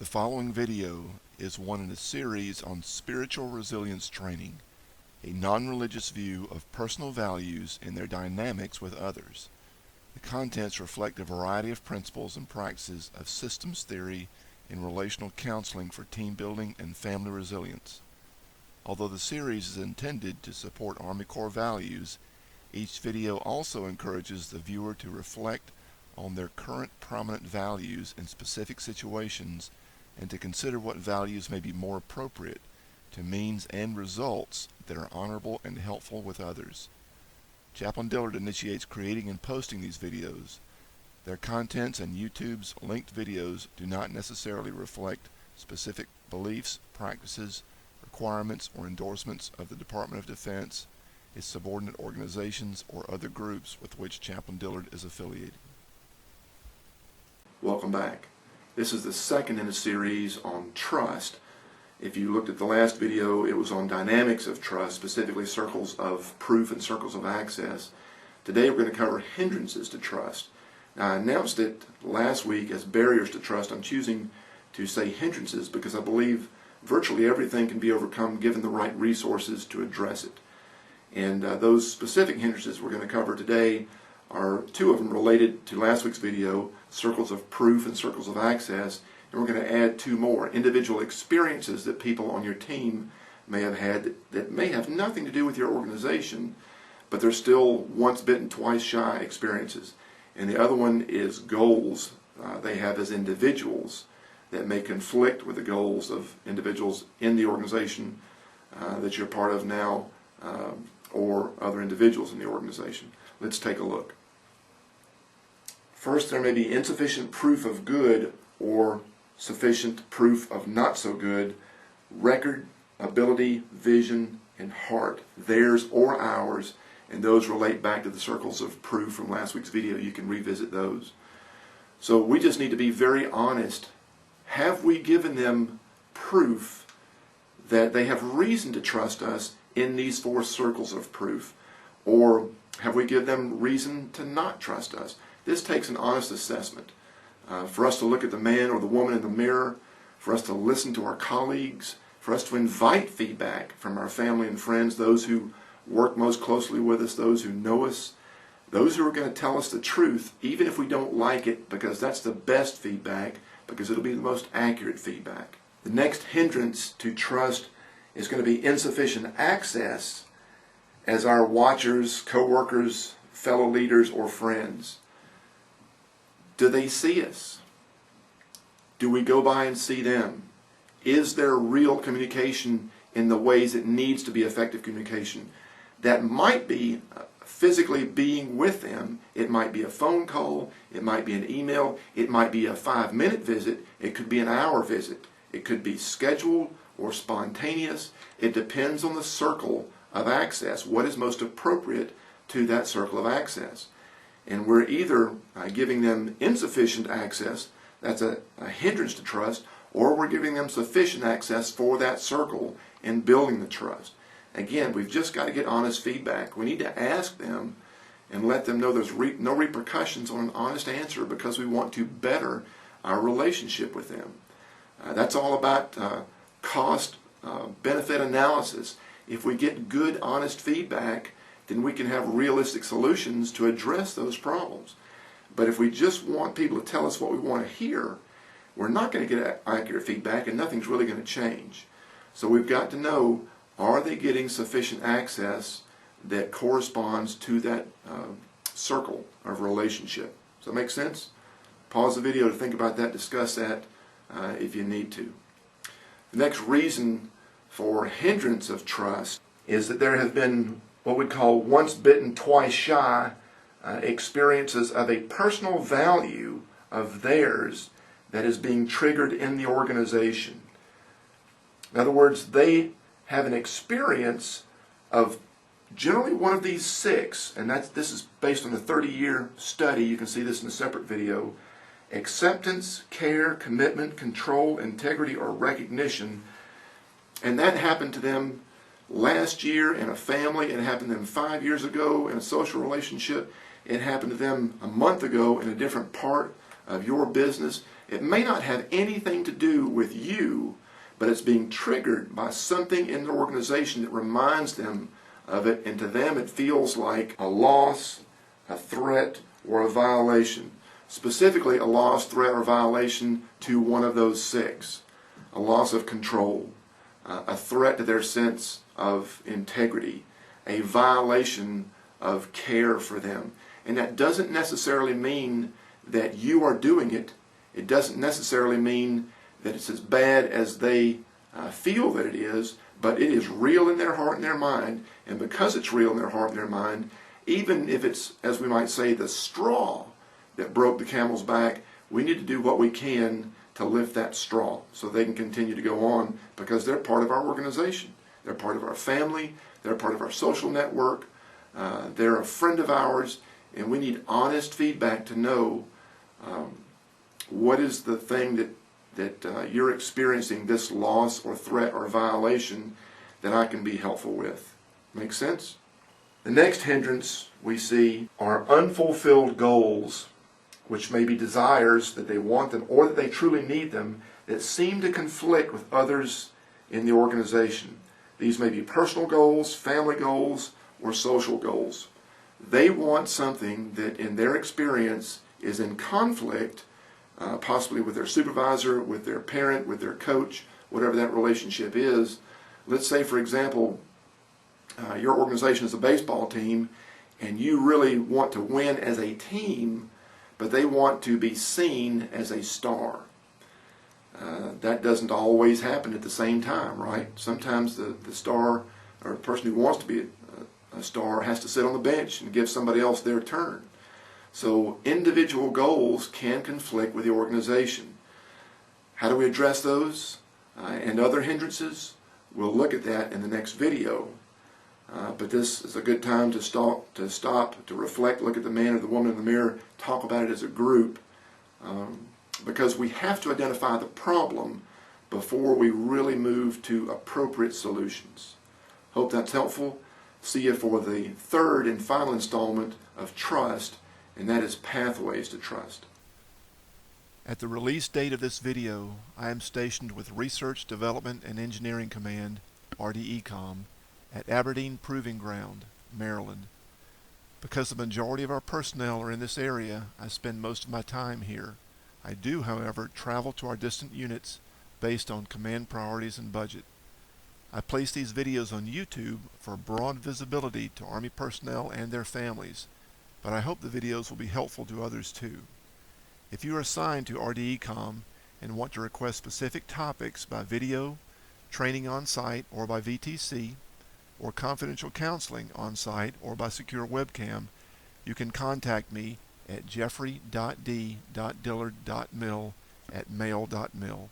The following video is one in a series on spiritual resilience training, a non-religious view of personal values and their dynamics with others. The contents reflect a variety of principles and practices of systems theory and relational counseling for team building and family resilience. Although the series is intended to support Army Corps values, each video also encourages the viewer to reflect on their current prominent values in specific situations and to consider what values may be more appropriate to means and results that are honorable and helpful with others. Chaplain Dillard initiates creating and posting these videos. Their contents and YouTube's linked videos do not necessarily reflect specific beliefs, practices, requirements, or endorsements of the Department of Defense, its subordinate organizations, or other groups with which Chaplain Dillard is affiliated. Welcome back. This is the second in a series on trust. If you looked at the last video, it was on dynamics of trust, specifically circles of proof and circles of access. Today we're going to cover hindrances to trust. Now, I announced it last week as barriers to trust. I'm choosing to say hindrances because I believe virtually everything can be overcome given the right resources to address it. And those specific hindrances we're going to cover today are two of them related to last week's video, circles of proof and circles of access, and we're going to add two more, individual experiences that people on your team may have had that may have nothing to do with your organization, but they're still once bitten, twice shy experiences. And the other one is goals they have as individuals that may conflict with the goals of individuals in the organization that you're part of now or other individuals in the organization. Let's take a look. First, there may be insufficient proof of good or sufficient proof of not so good, record, ability, vision, and heart, theirs or ours, and those relate back to the circles of proof from last week's video. You can revisit those. So we just need to be very honest. Have we given them proof that they have reason to trust us in these four circles of proof? Or have we given them reason to not trust us? This takes an honest assessment. For us to look at the man or the woman in the mirror, for us to listen to our colleagues, for us to invite feedback from our family and friends, those who work most closely with us, those who know us, those who are going to tell us the truth, even if we don't like it, because that's the best feedback, because it'll be the most accurate feedback. The next hindrance to trust is going to be insufficient access as our watchers, co-workers, fellow leaders, or friends. Do they see us? Do we go by and see them? Is there real communication in the ways it needs to be effective communication? That might be physically being with them. It might be a phone call. It might be an email. It might be a 5-minute visit. It could be an hour visit. It could be scheduled or spontaneous. It depends on the circle of access, what is most appropriate to that circle of access. And we're either giving them insufficient access, that's a hindrance to trust, or we're giving them sufficient access for that circle and building the trust. Again, we've just got to get honest feedback. We need to ask them and let them know there's no repercussions on an honest answer because we want to better our relationship with them. That's all about cost-benefit analysis. If we get good, honest feedback, then we can have realistic solutions to address those problems. But if we just want people to tell us what we want to hear, we're not going to get accurate feedback and nothing's really going to change. So we've got to know, are they getting sufficient access that corresponds to that circle of relationship? Does that make sense? Pause the video to think about that, discuss that if you need to. The next reason for hindrance of trust is that there have been what we call once bitten, twice shy experiences of a personal value of theirs that is being triggered in the organization. In other words, they have an experience of generally one of these six, and this is based on a 30-year study. You can see this in a separate video. Acceptance, care, commitment, control, integrity, or recognition. And that happened to them last year in a family. It happened to them 5 years ago in a social relationship. It happened to them a month ago in a different part of your business. It may not have anything to do with you, but it's being triggered by something in the organization that reminds them of it, and to them it feels like a loss, a threat, or a violation. Specifically, a loss, threat, or violation to one of those six. A loss of control, a threat to their sense of integrity, a violation of care for them. And that doesn't necessarily mean that you are doing it. It doesn't necessarily mean that it's as bad as they feel that it is, but it is real in their heart and their mind. And because it's real in their heart and their mind, even if it's, as we might say, the straw that broke the camel's back, we need to do what we can to lift that straw so they can continue to go on, because they're part of our organization. They're part of our family. They're part of our social network. They're a friend of ours, and we need honest feedback to know what is the thing that you're experiencing, this loss or threat or violation, that I can be helpful with. Make sense? The next hindrance we see are unfulfilled goals, which may be desires that they want them or that they truly need them, that seem to conflict with others in the organization. These may be personal goals, family goals, or social goals. They want something that in their experience is in conflict, possibly with their supervisor, with their parent, with their coach, whatever that relationship is. Let's say, for example, your organization is a baseball team and you really want to win as a team, but they want to be seen as a star. That doesn't always happen at the same time, right? Sometimes the star, or the person who wants to be a star, has to sit on the bench and give somebody else their turn. So individual goals can conflict with the organization. How do we address those and other hindrances? We'll look at that in the next video. But this is a good time to stop, to reflect, look at the man or the woman in the mirror, talk about it as a group, because we have to identify the problem before we really move to appropriate solutions. Hope that's helpful. See you for the third and final installment of Trust, and that is Pathways to Trust. At the release date of this video, I am stationed with Research Development and Engineering Command, RDECOM, at Aberdeen Proving Ground, Maryland. Because the majority of our personnel are in this area, I spend most of my time here. I do, however, travel to our distant units based on command priorities and budget. I place these videos on YouTube for broad visibility to Army personnel and their families, but I hope the videos will be helpful to others too. If you are assigned to RDECOM and want to request specific topics by video, training on site or by VTC, or confidential counseling on site or by secure webcam, you can contact me at jeffrey.d.dillard.mil@mail.mil.